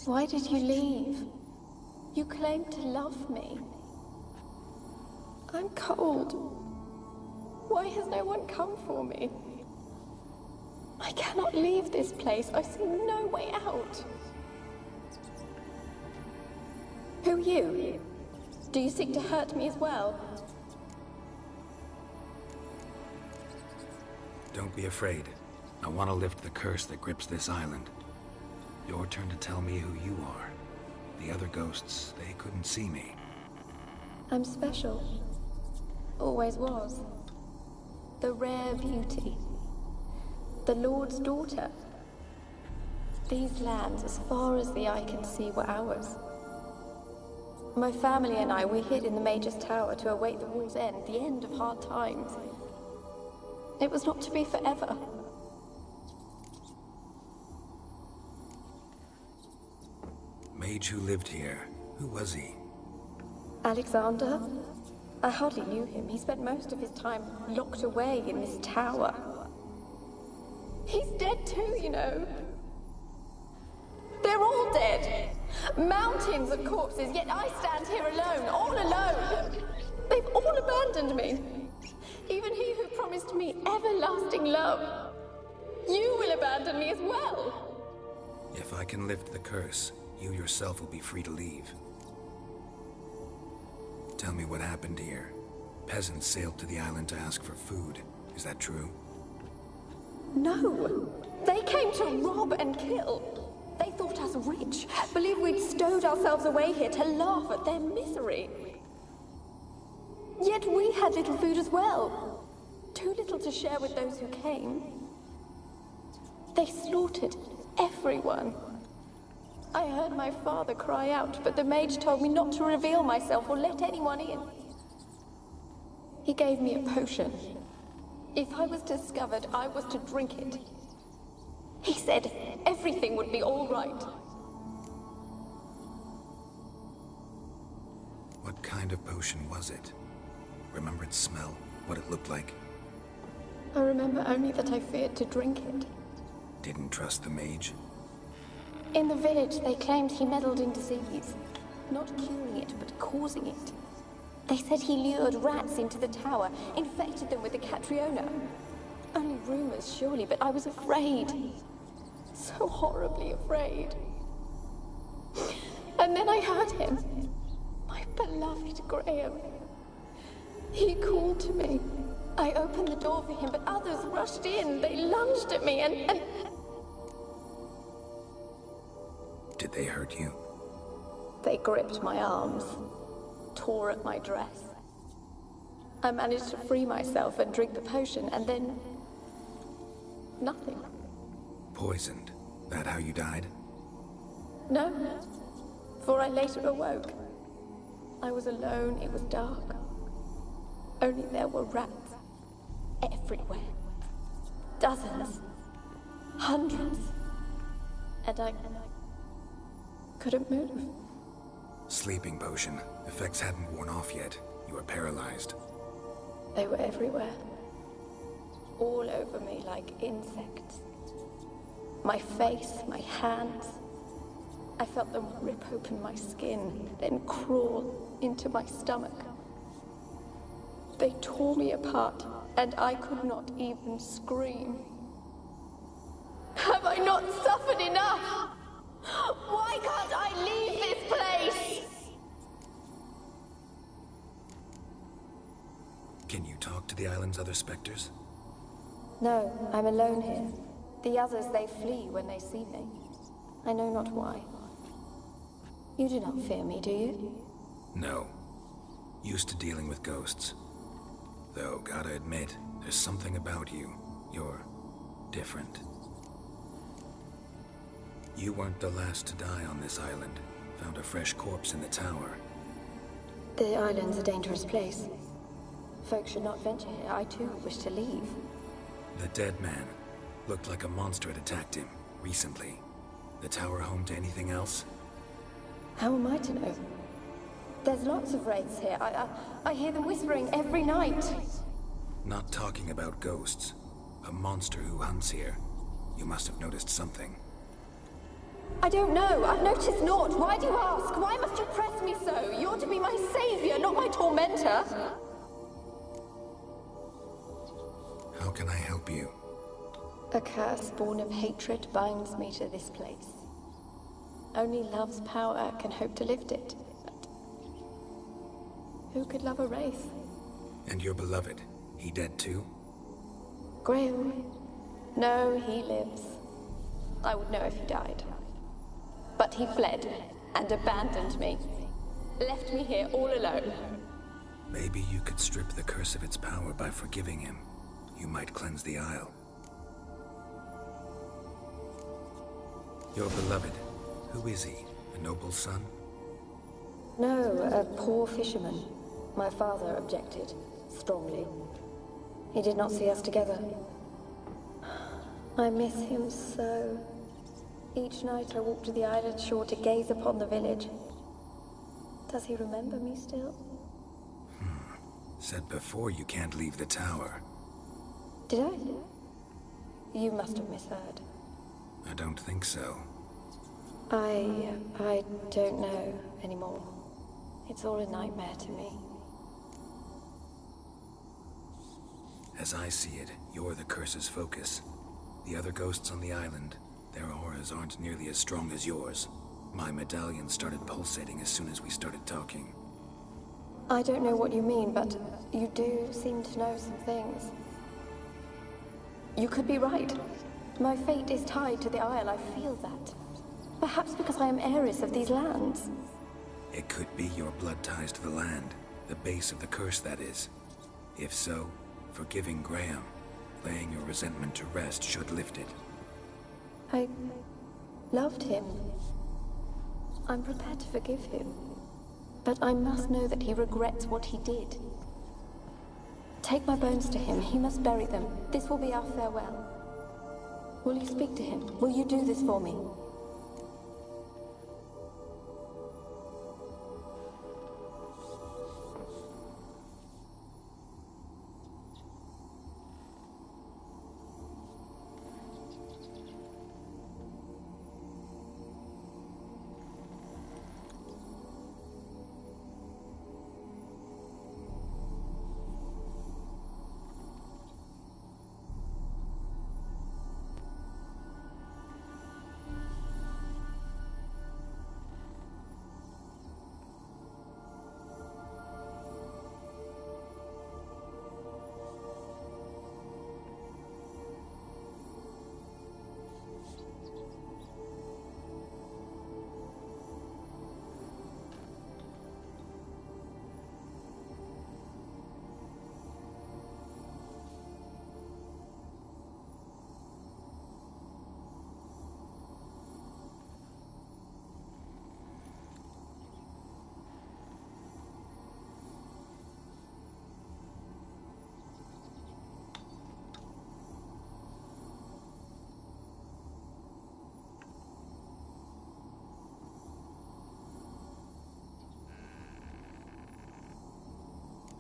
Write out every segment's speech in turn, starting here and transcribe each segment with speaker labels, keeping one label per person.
Speaker 1: Why did you leave? You claimed to love me. I'm cold. Why has no one come for me? I cannot leave this place. I see no way out. Who are you? Do you seek to hurt me as well?
Speaker 2: Don't be afraid. I want to lift the curse that grips this island. Your turn to tell me who you are. The other ghosts, they couldn't see me.
Speaker 1: I'm special. Always was. The rare beauty. The Lord's daughter. These lands, as far as the eye can see, were ours. My family and I, we hid in the Mage's Tower to await the war's end, the end of hard times. It was not to be forever.
Speaker 2: Mage who lived here. Who was he?
Speaker 1: Alexander? I hardly knew him. He spent most of his time locked away in this tower. He's dead too, you know. They're all dead. Mountains of corpses, yet I stand here alone, all alone. They've all abandoned me. Even he who promised me everlasting love. You will abandon me as well.
Speaker 2: If I can lift the curse, you yourself will be free to leave. Tell me what happened here. Peasants sailed to the island to ask for food. Is that true?
Speaker 1: No. They came to rob and kill. They thought us rich, believed we'd stowed ourselves away here to laugh at their misery. Yet we had little food as well. Too little to share with those who came. They slaughtered everyone. I heard my father cry out, but the mage told me not to reveal myself or let anyone in. He gave me a potion. If I was discovered, I was to drink it. He said everything would be all right.
Speaker 2: What kind of potion was it? Remember its smell? What it looked like?
Speaker 1: I remember only that I feared to drink it.
Speaker 2: Didn't trust the mage?
Speaker 1: In the village, they claimed he meddled in disease. Not curing it, but causing it. They said he lured rats into the tower, infected them with the Catriona. Only rumors, surely, but I was afraid. So horribly afraid. And then I heard him. My beloved Graham. He called to me. I opened the door for him, but others rushed in. They lunged at me and...
Speaker 2: Did they hurt you?
Speaker 1: They gripped my arms, tore at my dress. I managed to free myself and drink the potion, and then... nothing.
Speaker 2: Poisoned? That how you died?
Speaker 1: No, for I later awoke. I was alone, it was dark. Only there were rats everywhere. Dozens. Hundreds. And I couldn't move.
Speaker 2: Sleeping potion. Effects hadn't worn off yet. You were paralyzed.
Speaker 1: They were everywhere. All over me like insects. My face, my hands. I felt them rip open my skin, then crawl into my stomach. They tore me apart, and I could not even scream. Have I not suffered enough? Why can't I leave this place?
Speaker 2: Can you talk to the island's other specters?
Speaker 1: No, I'm alone here. The others, they flee when they see me. I know not why. You do not fear me, do you?
Speaker 2: No. Used to dealing with ghosts. Though, gotta admit, there's something about you. You're different. You weren't the last to die on this island. Found a fresh corpse in the tower.
Speaker 1: The island's a dangerous place. Folks should not venture here. I too wish to leave.
Speaker 2: The dead man. Looked like a monster had attacked him, recently. The tower home to anything else?
Speaker 1: How am I to know? There's lots of wraiths here. I hear them whispering every night.
Speaker 2: Not talking about ghosts. A monster who hunts here. You must have noticed something.
Speaker 1: I don't know. I've noticed naught. Why do you ask? Why must you press me so? You're to be my savior, not my tormentor.
Speaker 2: How can I help you?
Speaker 1: A curse born of hatred binds me to this place. Only love's power can hope to lift it. But who could love a wraith?
Speaker 2: And your beloved, he dead too?
Speaker 1: Graham? No, he lives. I would know if he died. But he fled and abandoned me. Left me here all alone.
Speaker 2: Maybe you could strip the curse of its power by forgiving him. You might cleanse the Isle. Your beloved, who is he? A noble son?
Speaker 1: No, a poor fisherman. My father objected, strongly. He did not see us together. I miss him so. Each night I walk to the island shore to gaze upon the village. Does he remember me still?
Speaker 2: Said before you can't leave the tower.
Speaker 1: Did I? You must have misheard.
Speaker 2: I don't think so.
Speaker 1: I don't know anymore. It's all a nightmare to me.
Speaker 2: As I see it, you're the curse's focus. The other ghosts on the island, their auras aren't nearly as strong as yours. My medallion started pulsating as soon as we started talking.
Speaker 1: I don't know what you mean, but you do seem to know some things. You could be right. My fate is tied to the Isle, I feel that. Perhaps because I am heiress of these lands.
Speaker 2: It could be your blood ties to the land, the base of the curse, that is. If so, forgiving Graham, laying your resentment to rest should lift it.
Speaker 1: I loved him. I'm prepared to forgive him. But I must know that he regrets what he did. Take my bones to him. He must bury them. This will be our farewell. Will you speak to him? Will you do this for me?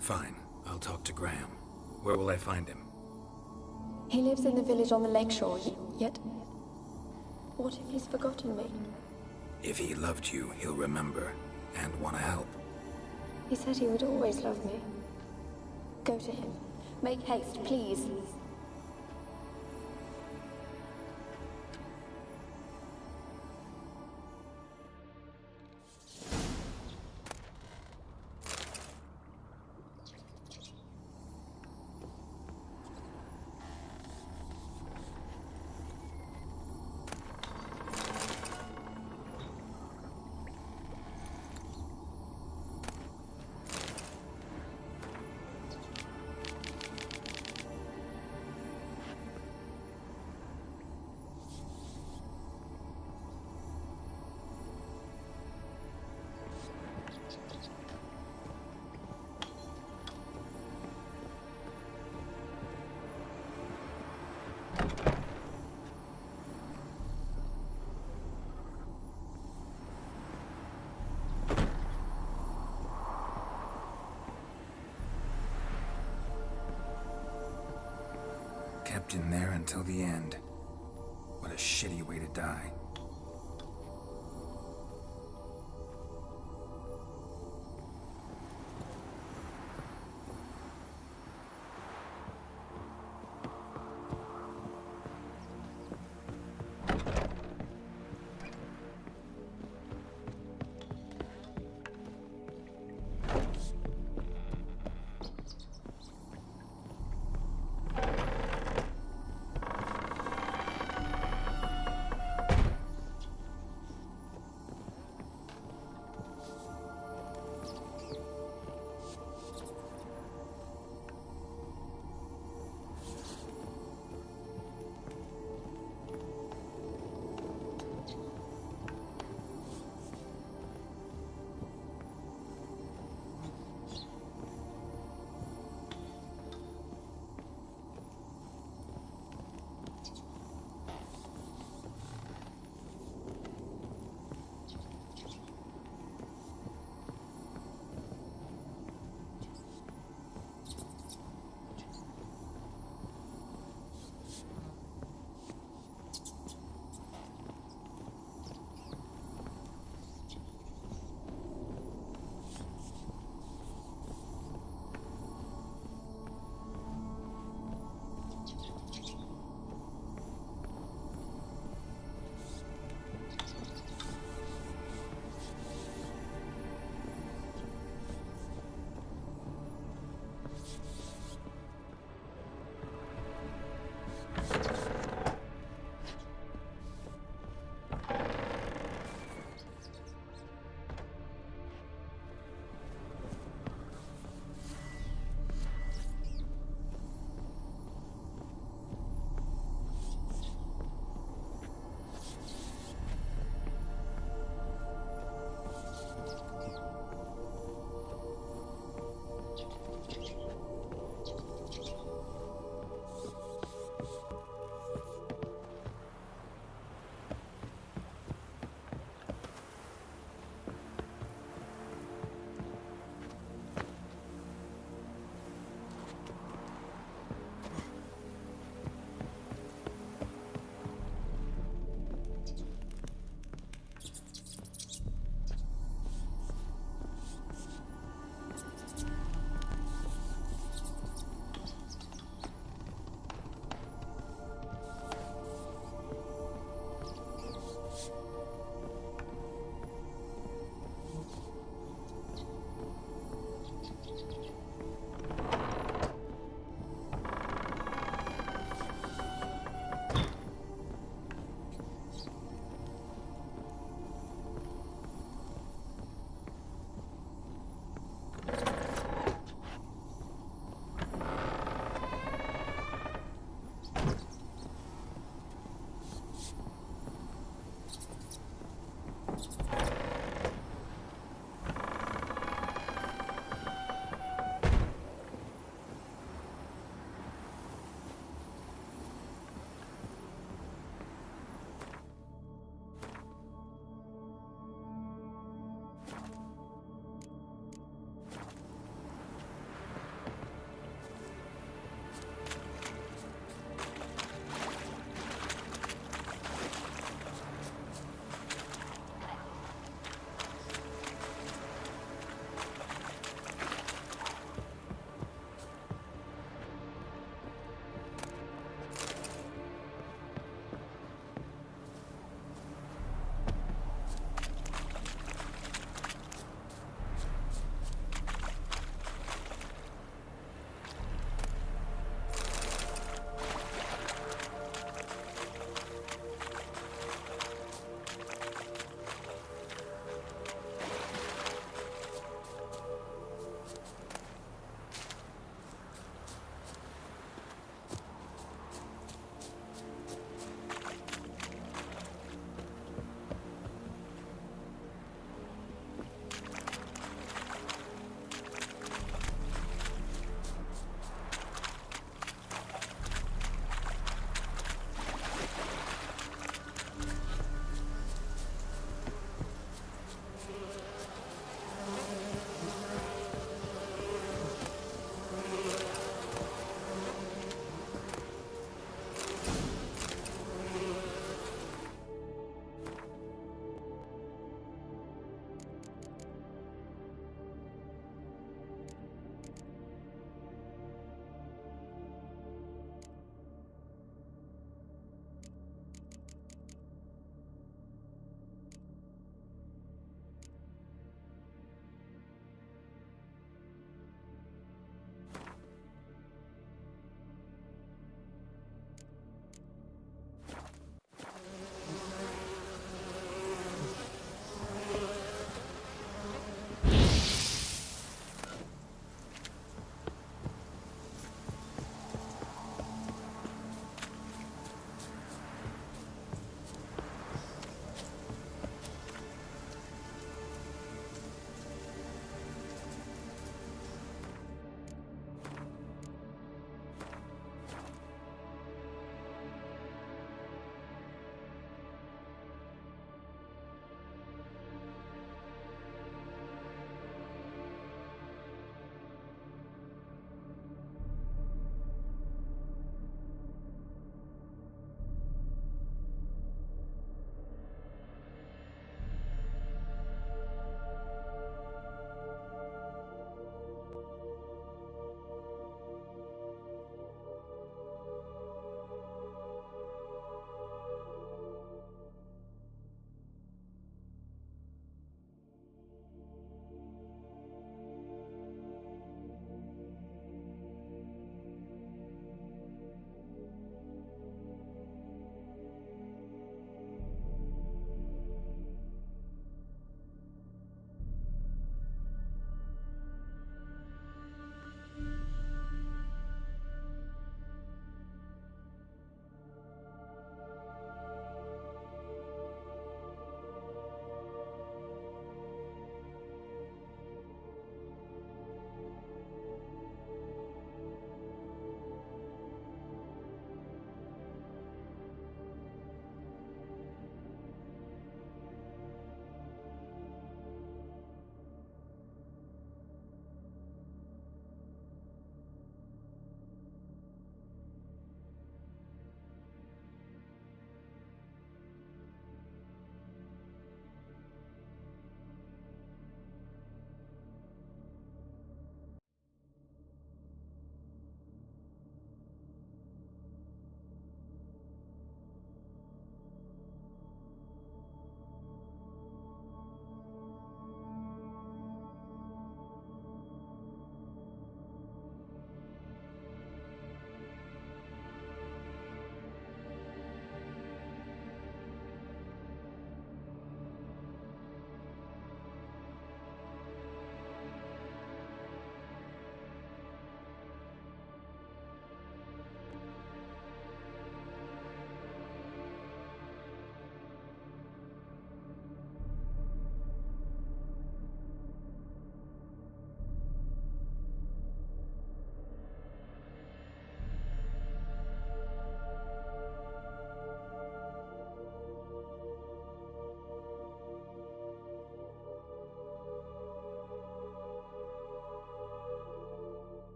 Speaker 2: Fine. I'll talk to Graham. Where will I find him?
Speaker 1: He lives in the village on the lakeshore, yet... What if he's forgotten me?
Speaker 2: If he loved you, he'll remember, and want to help.
Speaker 1: He said he would always love me. Go to him. Make haste, please.
Speaker 2: Kept in there until the end. What a shitty way to die.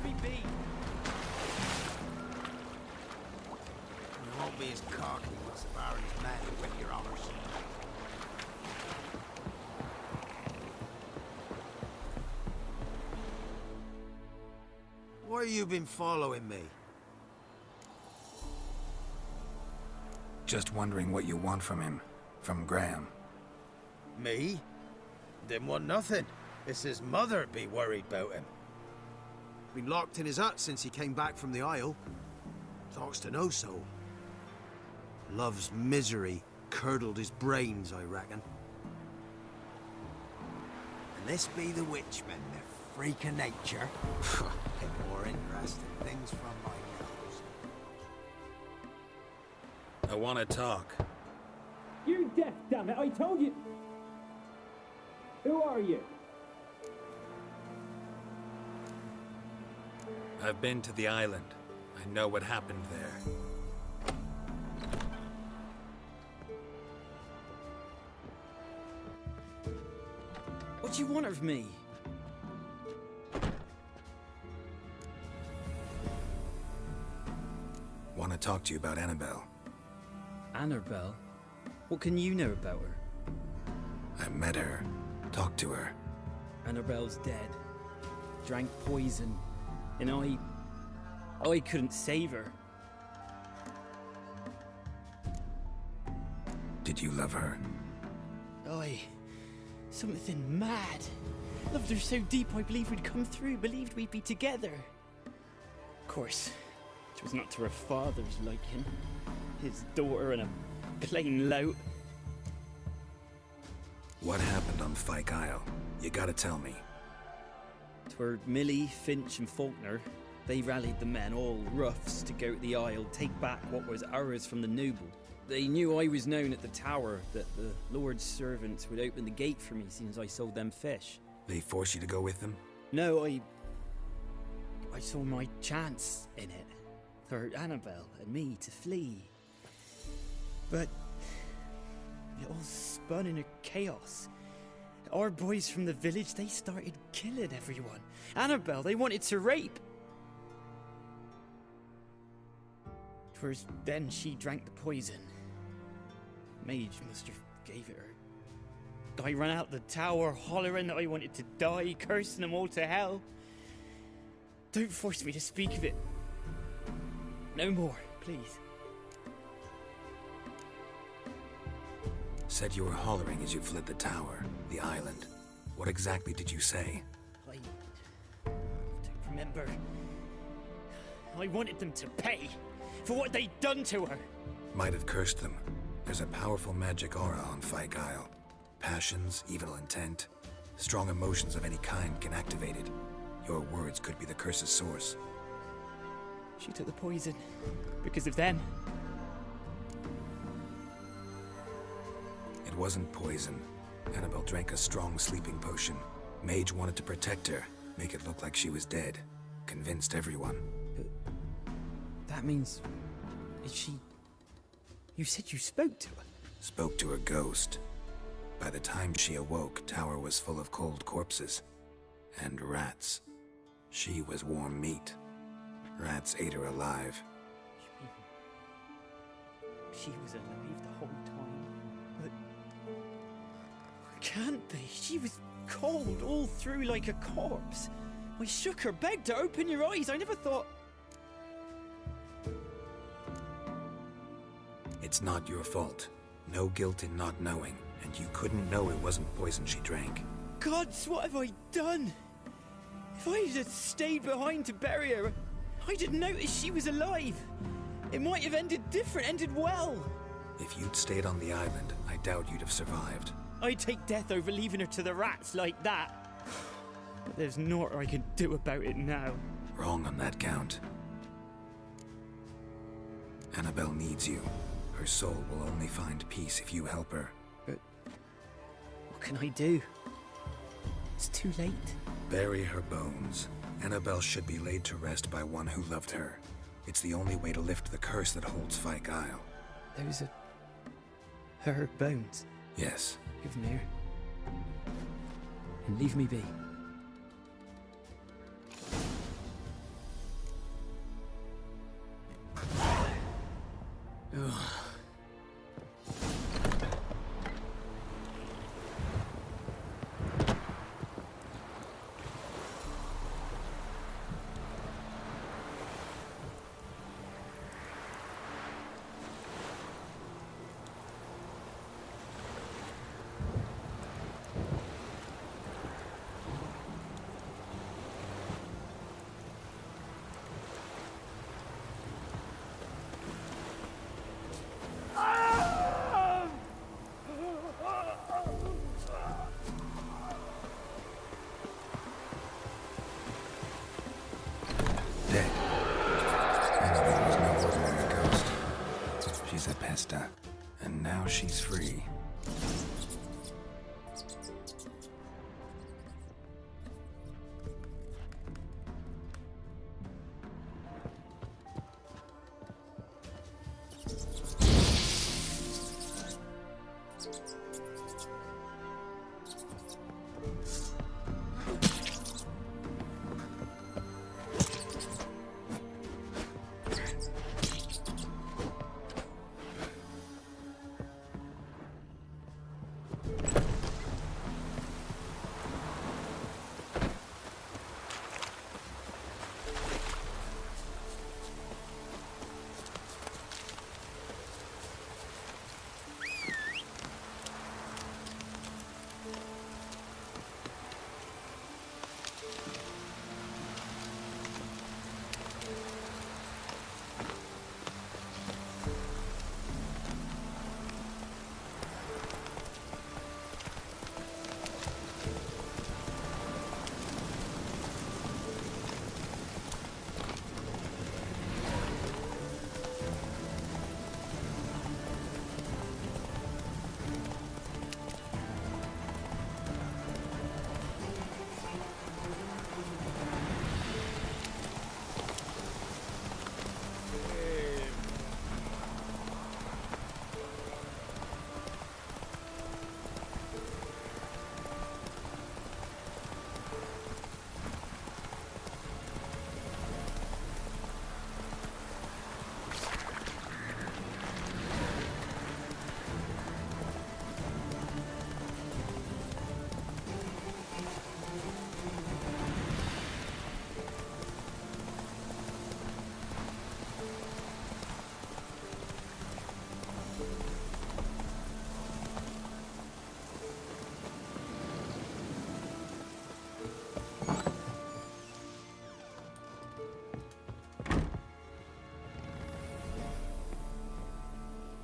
Speaker 3: Leave me be!
Speaker 4: You won't be as cocky once the Baron's met with your honours. Why you been following me?
Speaker 2: Just wondering what you want from him. From Graham.
Speaker 4: Me? Didn't want nothing. It's his mother be worried about him. Been locked in his hut since he came back from the Isle. Talks to no soul. Love's misery curdled his brains, I reckon. And this be the witchman, the freak of nature. Get more interesting things from my nose.
Speaker 2: I want to talk.
Speaker 3: You're deaf, damn it! I told you! Who are you?
Speaker 2: I've been to the island. I know what happened there.
Speaker 3: What do you want of me?
Speaker 2: Want to talk to you about Annabelle.
Speaker 3: Annabelle? What can you know about her?
Speaker 2: I met her. Talked to her.
Speaker 3: Annabelle's dead. Drank poison. And I couldn't save her.
Speaker 2: Did you love her?
Speaker 3: Something mad. Loved her so deep I believed we'd come through, believed we'd be together. Of course, it was not to her father's liking. His daughter and a plain lout.
Speaker 2: What happened on Fyke Isle? You gotta tell me.
Speaker 3: 'Twere Millie, Finch and Faulkner. They rallied the men, all roughs, to go to the Isle, take back what was ours from the noble. They knew I was known at the tower, that the Lord's servants would open the gate for me since I sold them fish.
Speaker 2: They force you to go with them?
Speaker 3: No, I saw my chance in it. For Annabelle and me to flee. But it all spun in a chaos. Our boys from the village, they started killing everyone. Annabelle, they wanted to rape. 'Twas then she drank the poison. Mage must have gave it her. I ran out the tower, hollering that I wanted to die, cursing them all to hell. Don't force me to speak of it. No more, please.
Speaker 2: Said you were hollering as you fled the tower, the island. What exactly did you say?
Speaker 3: I don't remember. I wanted them to pay for what they'd done to her.
Speaker 2: Might have cursed them. There's a powerful magic aura on Fyke Isle. Passions, evil intent, strong emotions of any kind can activate it. Your words could be the curse's source.
Speaker 3: She took the poison because of them.
Speaker 2: It wasn't poison. Annabelle drank a strong sleeping potion. Mage wanted to protect her, make it look like she was dead. Convinced everyone.
Speaker 3: That means... is she... You said you spoke to her?
Speaker 2: Spoke to her ghost. By the time she awoke, Tower was full of cold corpses. And rats. She was warm meat. Rats ate her alive.
Speaker 3: She was alive the whole time, but... Can't be. She was cold all through like a corpse. I shook her, begged her, open your eyes. I never thought...
Speaker 2: It's not your fault. No guilt in not knowing, and you couldn't know it wasn't poison she drank.
Speaker 3: Gods, what have I done? If I had stayed behind to bury her, I didn't notice she was alive. It might have ended different, ended well.
Speaker 2: If you'd stayed on the island, I doubt you'd have survived.
Speaker 3: I'd take death over leaving her to the rats like that. But there's naught I can do about it now.
Speaker 2: Wrong on that count. Annabelle needs you. Her soul will only find peace if you help her.
Speaker 3: But what can I do? It's too late.
Speaker 2: Bury her bones. Annabelle should be laid to rest by one who loved her. It's the only way to lift the curse that holds Fyke Isle.
Speaker 3: Those are... her bones.
Speaker 2: Yes.
Speaker 3: Give them here. And leave me be.
Speaker 2: Dead. Annabelle was no ordinary ghost. She's a pesta, and now she's free.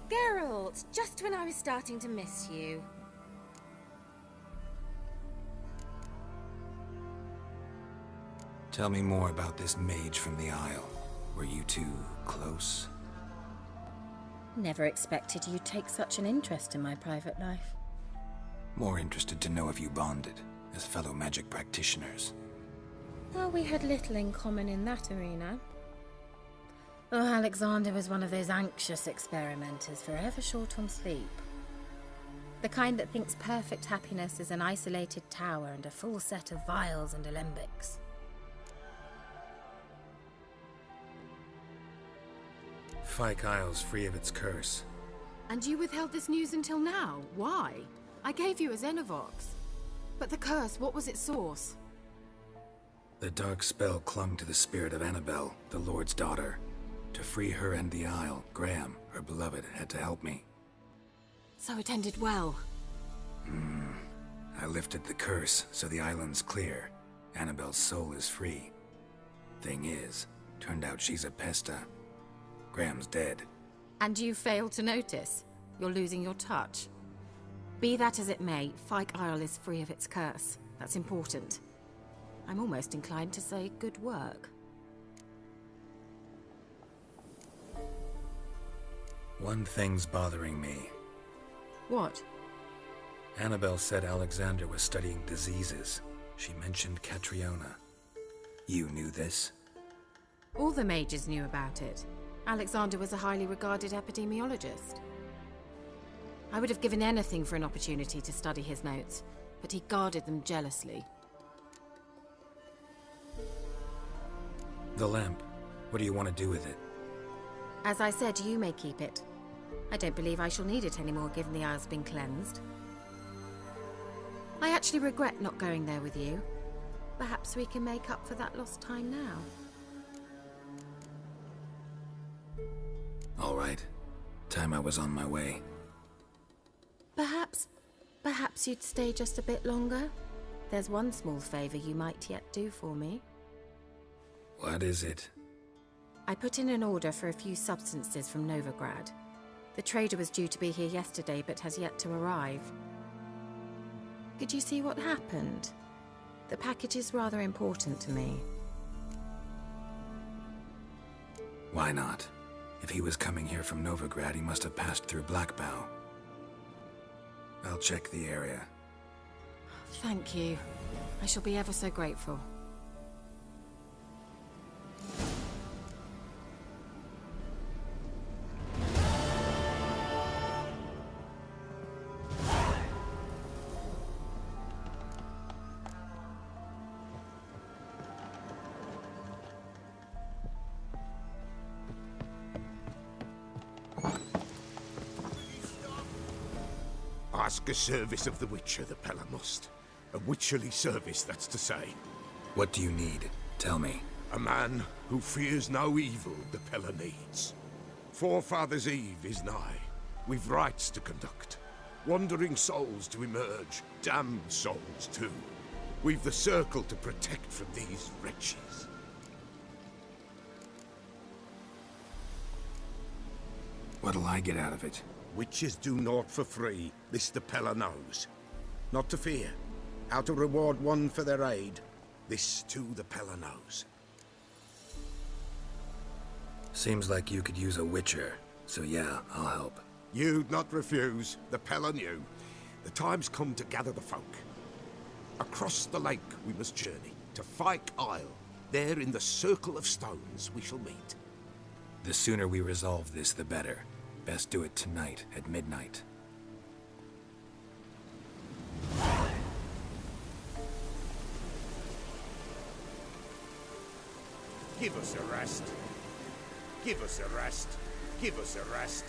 Speaker 5: Geralt, just when I was starting to miss you.
Speaker 2: Tell me more about this mage from the Isle. Were you two close?
Speaker 5: Never expected you'd take such an interest in my private life.
Speaker 2: More interested to know if you bonded, as fellow magic practitioners.
Speaker 5: Well, we had little in common in that arena. Oh, Alexander was one of those anxious experimenters, forever short on sleep. The kind that thinks perfect happiness is an isolated tower and a full set of vials and alembics.
Speaker 2: Fyke Isle's free of its curse.
Speaker 6: And you withheld this news until now? Why? I gave you a Xenovox. But the curse, what was its source?
Speaker 2: The dark spell clung to the spirit of Annabelle, the Lord's daughter. To free her and the Isle, Graham, her beloved, had to help me.
Speaker 6: So it ended well.
Speaker 2: I lifted the curse, so the island's clear. Annabelle's soul is free. Thing is, turned out she's a pesta. Graham's dead.
Speaker 6: And you failed to notice? You're losing your touch. Be that as it may, Fyke Isle is free of its curse. That's important. I'm almost inclined to say good work.
Speaker 2: One thing's bothering me.
Speaker 6: What?
Speaker 2: Annabelle said Alexander was studying diseases. She mentioned Catriona. You knew this?
Speaker 6: All the mages knew about it. Alexander was a highly regarded epidemiologist. I would have given anything for an opportunity to study his notes, but he guarded them jealously.
Speaker 2: The lamp. What do you want to do with it?
Speaker 6: As I said, you may keep it. I don't believe I shall need it anymore, given the Isle's been cleansed. I actually regret not going there with you. Perhaps we can make up for that lost time now.
Speaker 2: All right. Time I was on my way.
Speaker 6: Perhaps you'd stay just a bit longer? There's one small favor you might yet do for me.
Speaker 2: What is it?
Speaker 6: I put in an order for a few substances from Novigrad. The trader was due to be here yesterday, but has yet to arrive. Could you see what happened? The package is rather important to me.
Speaker 2: Why not? If he was coming here from Novigrad, he must have passed through Blackbough. I'll check the area.
Speaker 6: Thank you. I shall be ever so grateful.
Speaker 7: Ask a service of the Witcher, the Pella must. A witcherly service, that's to say.
Speaker 2: What do you need? Tell me.
Speaker 7: A man who fears no evil the Pella needs. Forefathers' Eve is nigh. We've rites to conduct. Wandering souls to emerge, damned souls too. We've the circle to protect from these wretches.
Speaker 2: What'll I get out of it?
Speaker 7: Witches do naught for free, this the Pella knows. Not to fear. How to reward one for their aid, this too the Pella knows.
Speaker 2: Seems like you could use a witcher, so yeah, I'll help.
Speaker 7: You'd not refuse, the Pella knew. The time's come to gather the folk. Across the lake we must journey, to Fyke Isle. There in the Circle of Stones we shall meet.
Speaker 2: The sooner we resolve this, the better. Best do it tonight, at midnight.
Speaker 7: Give us a rest. Give us a rest. Give us a rest.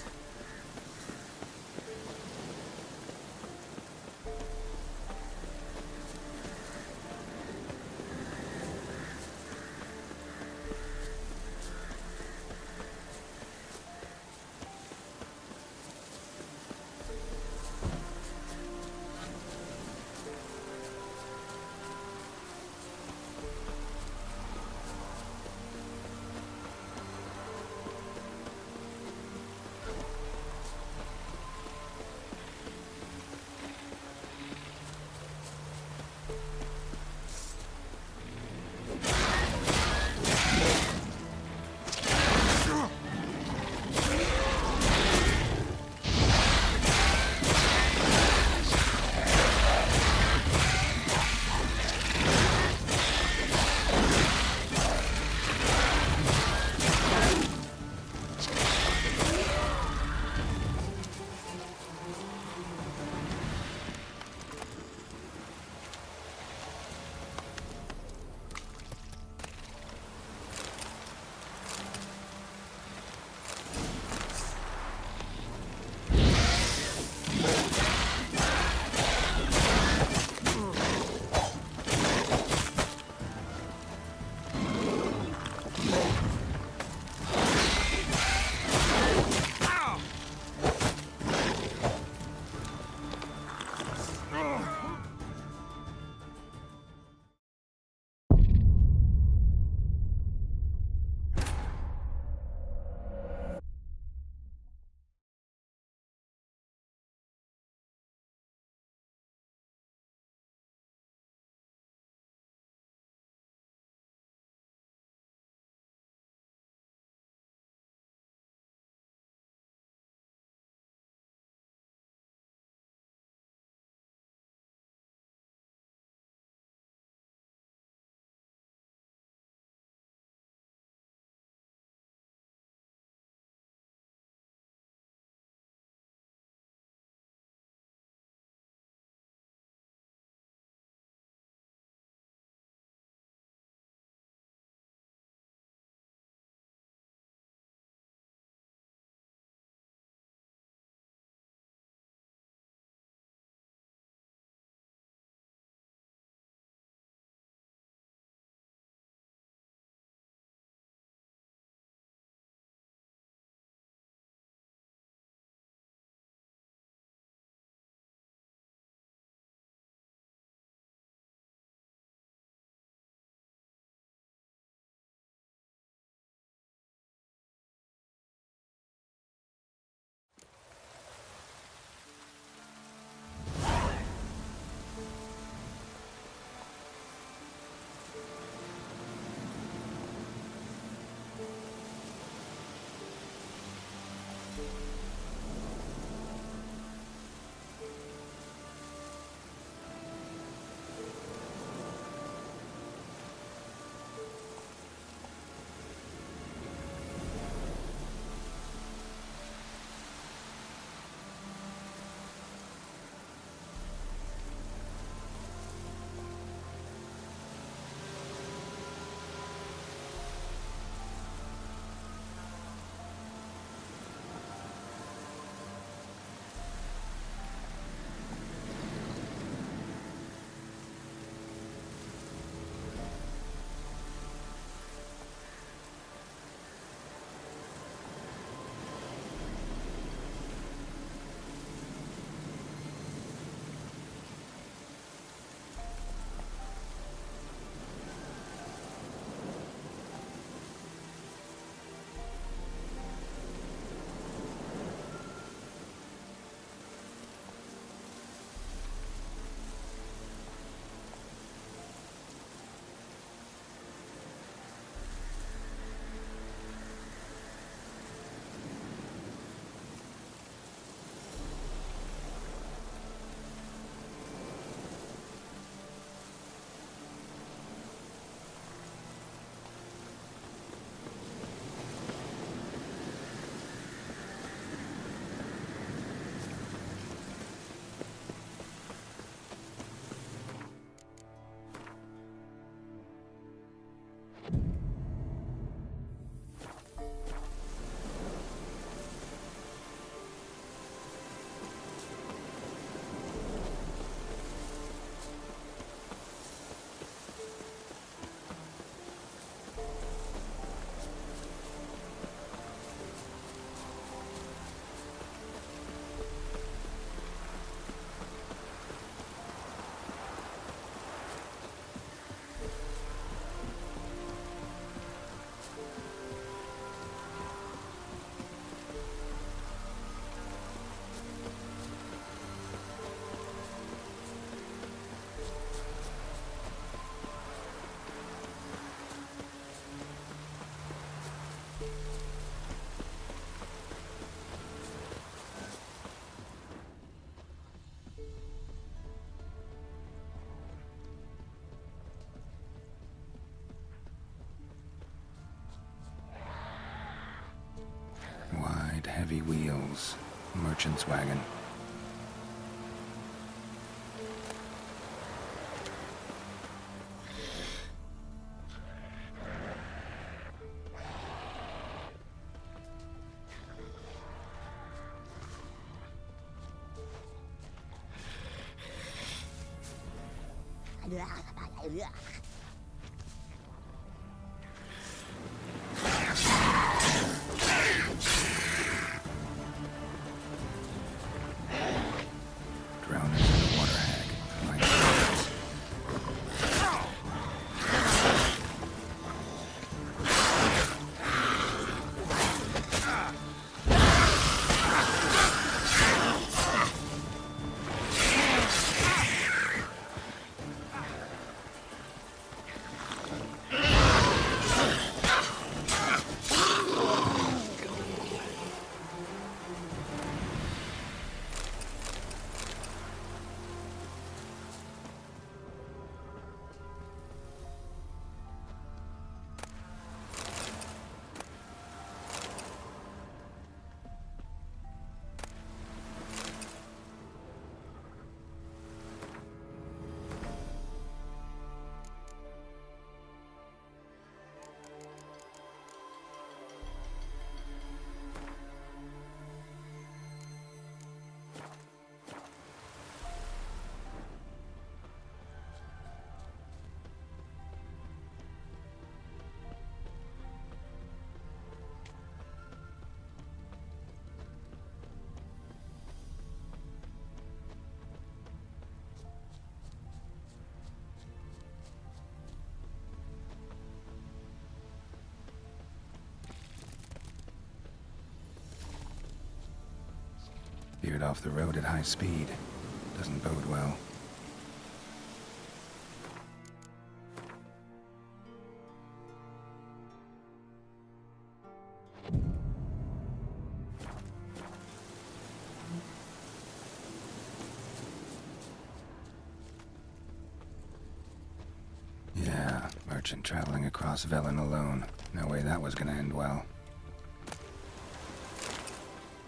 Speaker 2: Heavy wheels. Merchant's wagon. Drowners in the water hag. Like birds. Veered off the road at high speed. Doesn't bode well. Yeah, merchant traveling across Velen alone. No way that was gonna end well.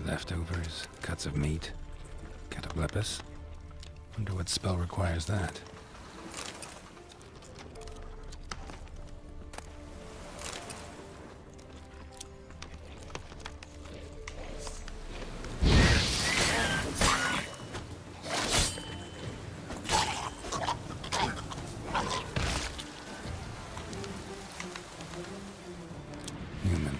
Speaker 2: Leftovers, cuts of meat, cataplepis. Wonder what spell requires that. Human,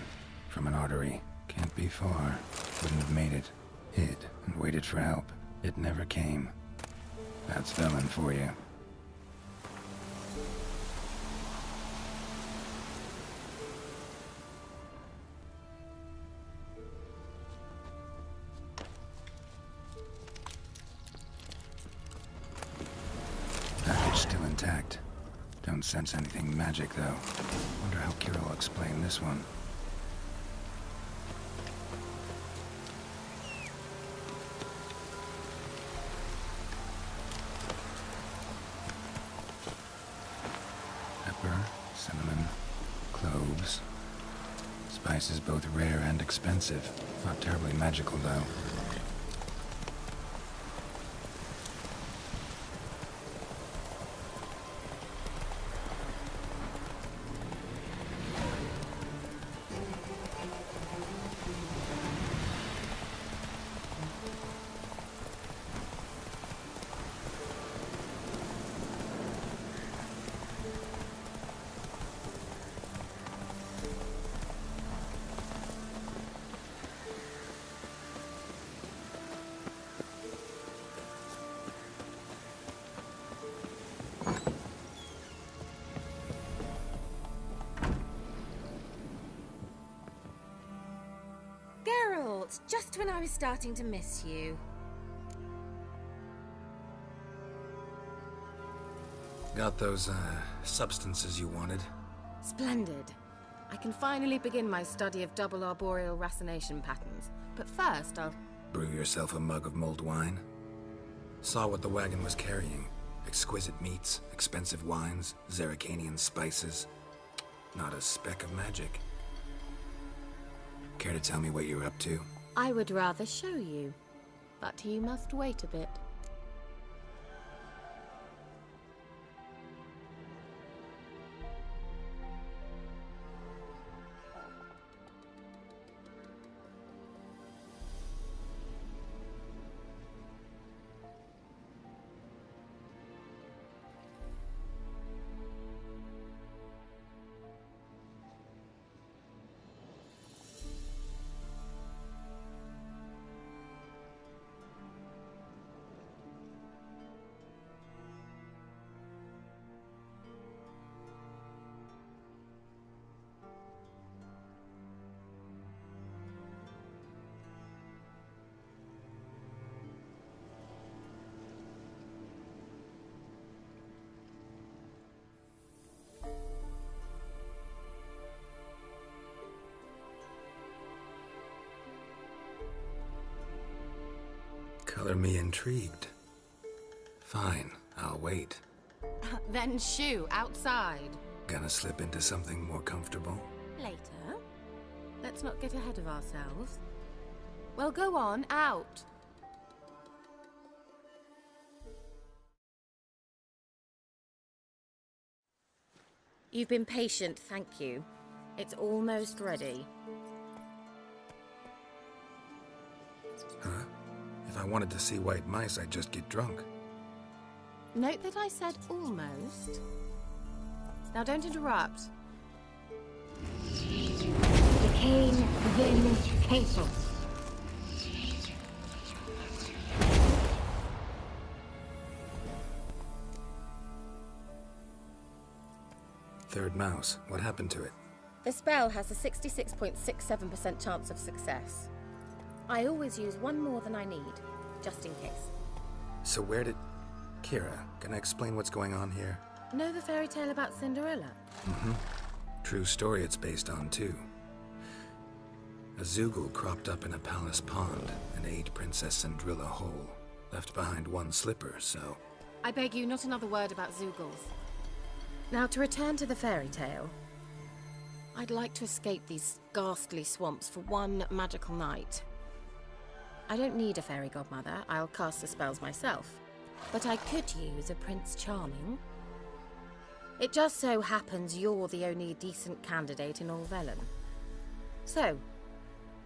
Speaker 2: from an artery. Can't be far. Wouldn't have made it. Hid and waited for help. It never came. That's Velen for you. Package still intact. Don't sense anything magic, though. Wonder how Kira will explain this one. Pepper, cinnamon, cloves. Spices both rare and expensive. Not terribly magical, though.
Speaker 6: Geralt, just when I was starting to miss you.
Speaker 2: Got those, substances you wanted?
Speaker 6: Splendid. I can finally begin my study of double arboreal racination patterns. But first, I'll...
Speaker 2: Brew yourself a mug of mulled wine? Saw what the wagon was carrying. Exquisite meats, expensive wines, Zerrikanian spices. Not a speck of magic. Care to tell me what you're up to?
Speaker 6: I would rather show you, but you must wait a bit.
Speaker 2: Color me intrigued. Fine, I'll wait.
Speaker 6: Then shoo, outside.
Speaker 2: Gonna slip into something more comfortable?
Speaker 6: Later. Let's not get ahead of ourselves. Well, go on, out. You've been patient, thank you. It's almost ready.
Speaker 2: Huh? If I wanted to see white mice, I'd just get drunk.
Speaker 6: Note that I said almost. Now don't interrupt.
Speaker 8: Decaying vindicator.
Speaker 2: Third mouse, what happened to it?
Speaker 6: The spell has a 66.67% chance of success. I always use one more than I need, just in case.
Speaker 2: So where did... Kira, can I explain what's going on here?
Speaker 6: Know the fairy tale about Cinderella?
Speaker 2: Mm-hmm. True story it's based on, too. A Zoogle cropped up in a palace pond and ate Princess Cinderella whole. Left behind one slipper, so...
Speaker 6: I beg you, not another word about Zoogles. Now, to return to the fairy tale. I'd like to escape these ghastly swamps for one magical night. I don't need a fairy godmother, I'll cast the spells myself. But I could use a Prince Charming. It just so happens you're the only decent candidate in all Velen. So,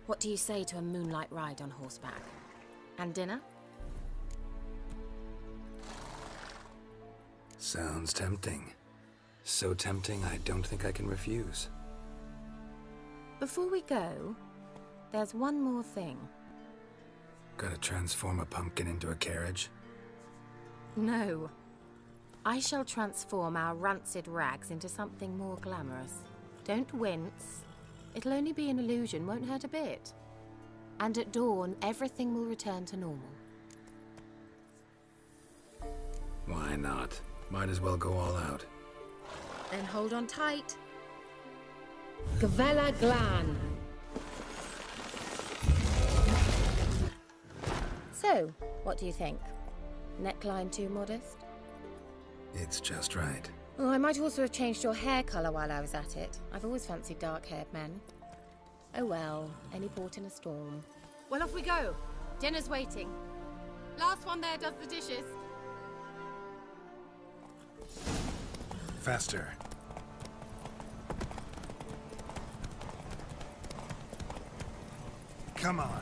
Speaker 6: what do you say to a moonlight ride on horseback? And dinner?
Speaker 2: Sounds tempting. So tempting, I don't think I can refuse.
Speaker 6: Before we go, there's one more thing.
Speaker 2: Gotta transform a pumpkin into a carriage?
Speaker 6: No. I shall transform our rancid rags into something more glamorous. Don't wince. It'll only be an illusion, won't hurt a bit. And at dawn, everything will return to normal.
Speaker 2: Why not? Might as well go all out.
Speaker 6: Then hold on tight.
Speaker 8: Gavella Glan.
Speaker 6: So, what do you think? Neckline too modest?
Speaker 2: It's just right.
Speaker 6: Oh, I might also have changed your hair colour while I was at it. I've always fancied dark-haired men. Oh well, any port in a storm. Well, off we go. Dinner's waiting. Last one there does the dishes.
Speaker 2: Faster. Come on.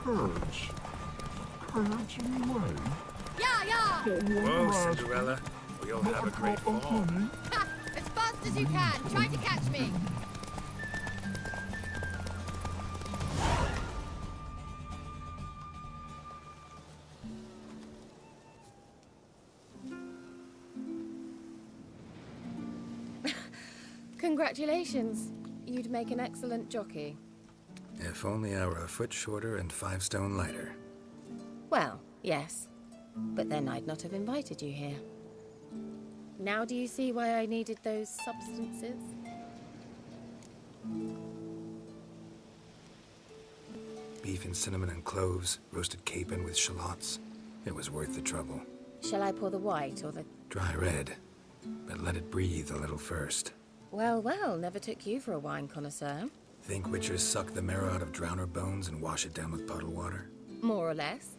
Speaker 7: Courage. Courage away.
Speaker 6: Yeah!
Speaker 2: Whoa, Cinderella. We'll have a great fall.
Speaker 6: Ha! As fast as you can! Try to catch me!
Speaker 5: Congratulations. You'd make an excellent jockey.
Speaker 2: If only I were a foot shorter and 5 stone lighter.
Speaker 5: Well, yes. But then I'd not have invited you here. Now do you see why I needed those substances?
Speaker 2: Beef and cinnamon and cloves, roasted capon with shallots. It was worth the trouble.
Speaker 5: Shall I pour the white or the...
Speaker 2: Dry red, but let it breathe a little first.
Speaker 5: Well, well, never took you for a wine connoisseur.
Speaker 2: Think witchers suck the marrow out of drowner bones and wash it down with puddle water?
Speaker 5: More or less.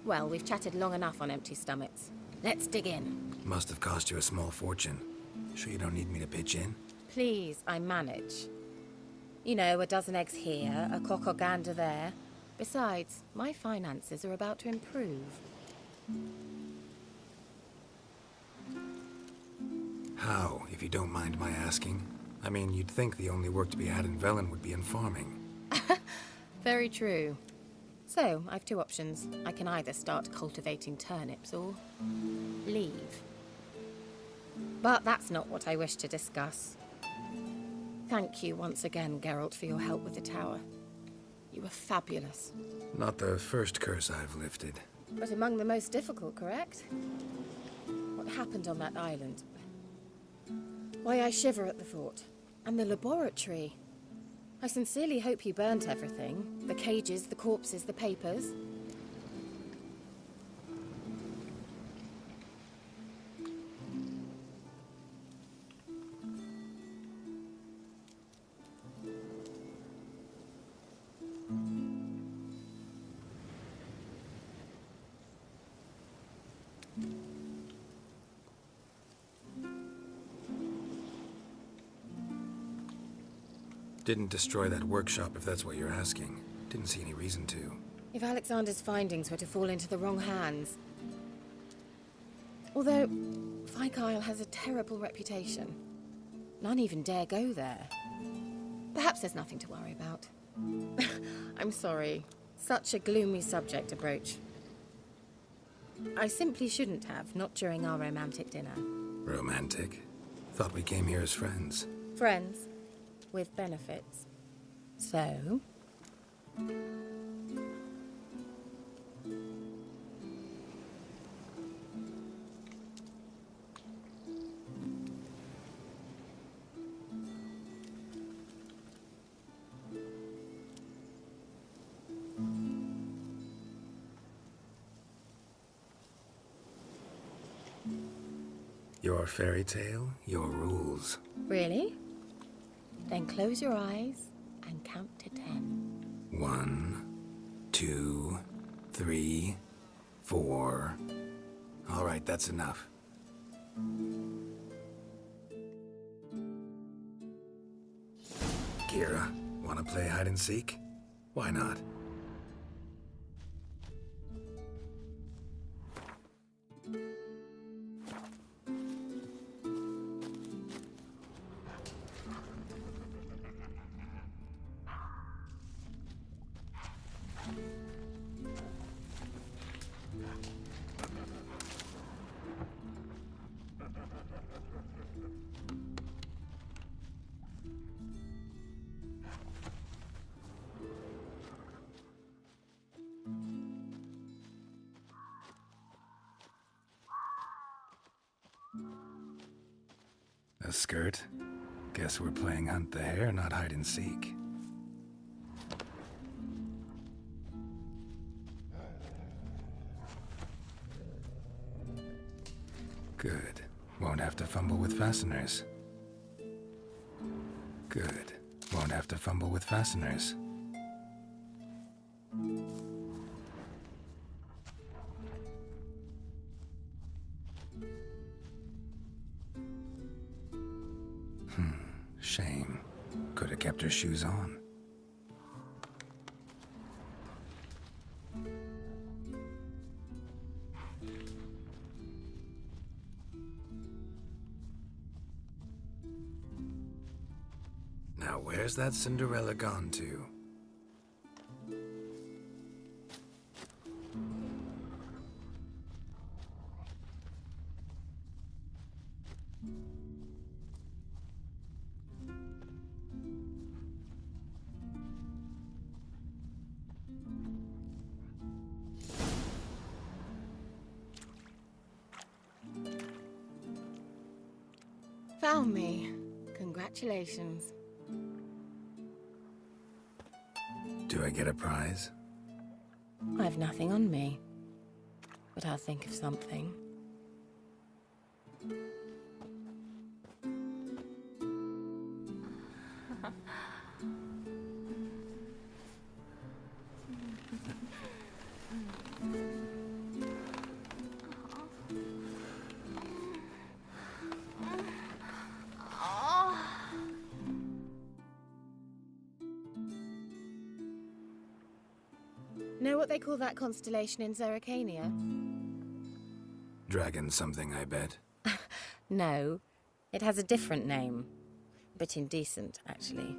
Speaker 5: Well, we've chatted long enough on empty stomachs. Let's dig in.
Speaker 2: Must have cost you a small fortune. Sure you don't need me to pitch in?
Speaker 5: Please, I manage. You know, a dozen eggs here, a cock or gander there. Besides, my finances are about to improve.
Speaker 2: How, if you don't mind my asking? I mean, you'd think the only work to be had in Velen would be in farming.
Speaker 5: Very true. So, I've 2 options. I can either start cultivating turnips or leave. But that's not what I wish to discuss. Thank you once again, Geralt, for your help with the tower. You were fabulous.
Speaker 2: Not the first curse I've lifted.
Speaker 5: But among the most difficult, correct? What happened on that island? Why, I shiver at the thought. And the laboratory. I sincerely hope you burnt everything. The cages, the corpses, the papers.
Speaker 2: Didn't destroy that workshop, if that's what you're asking. Didn't see any reason to.
Speaker 5: If Alexander's findings were to fall into the wrong hands... Although, Fyke Isle has a terrible reputation. None even dare go there. Perhaps there's nothing to worry about. I'm sorry. Such a gloomy subject to broach. I simply shouldn't have, not during our romantic dinner.
Speaker 2: Romantic? Thought we came here as friends.
Speaker 5: Friends. With benefits. So...
Speaker 2: Your fairy tale, your rules.
Speaker 5: Really? Then close your eyes and count to 10.
Speaker 2: 1, 2, 3, 4. All right, that's enough. Kira, wanna play hide and seek? Why not? A skirt? Guess we're playing hunt the hare, not hide and seek. Good. Won't have to fumble with fasteners. Good. Won't have to fumble with fasteners. Shame. Could have kept her shoes on. Now where's that Cinderella gone to?
Speaker 6: Found me. Congratulations.
Speaker 2: Do I get a prize?
Speaker 5: I've nothing on me, but I'll think of something. Know what they call that constellation in Zerrikania?
Speaker 2: Dragon something, I bet.
Speaker 5: No, it has a different name. A bit indecent, actually.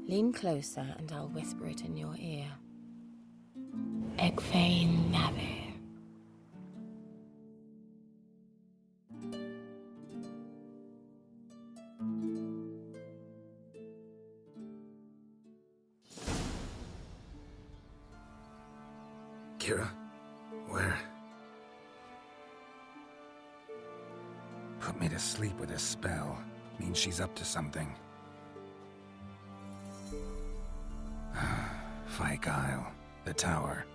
Speaker 5: Lean closer and I'll whisper it in your ear. Egfain Navir.
Speaker 2: Kira? Where? Put me to sleep with a spell. Means she's up to something. Fyke Isle. The tower.